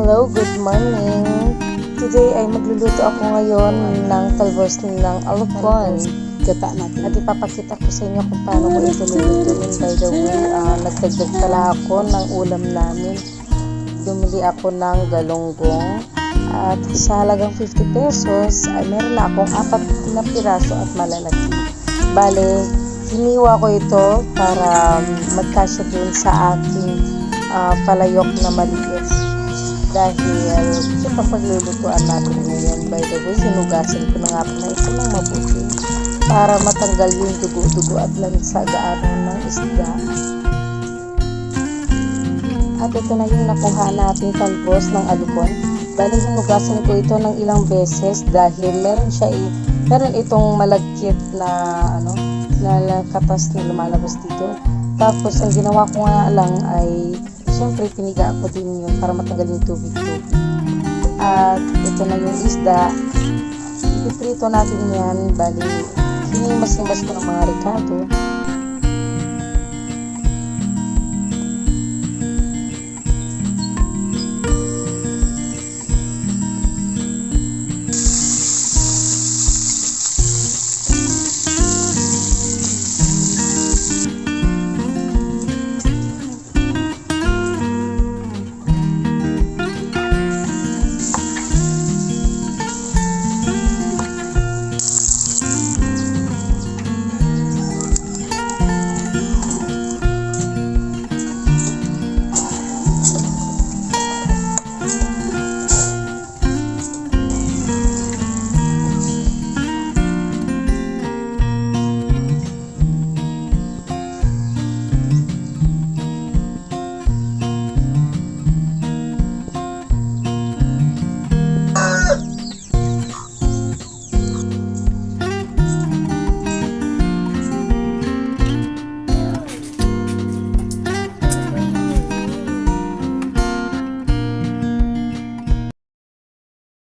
Hello, good morning. Today ay magluluto ako ngayon ng talbos ng alupon. Gata natin. At ipapakita ko sa inyo kung paano ko ito lulutuin. By the way, nagdagdag pala ako ng ulam namin. Bumili ako ng galunggong. At sa halagang 50 pesos ay meron na akong 4 na piraso at malalaki. Bale, hiniwa ko ito para magkasya dun sa aking palayok na maliit. Dahil ito paglulutuan natin ngayon. By the way, hinugasan ko na nga na ito ng mabuti para matanggal yung dugo-dugo at lansa-gaano ng isda. At ito na yung nakuha nating talbos ng alupon. Dahil hinugasan ko ito ng ilang beses dahil meron itong malagkit na na katas na lumalabas dito. Tapos ang ginawa ko nga lang ay siyempre piniga ko din yun para matanggal yung tubig-tubig. At ito na yung isda. Ipiprito natin yan. Bali, hinimas-himas ko ng mga ricado.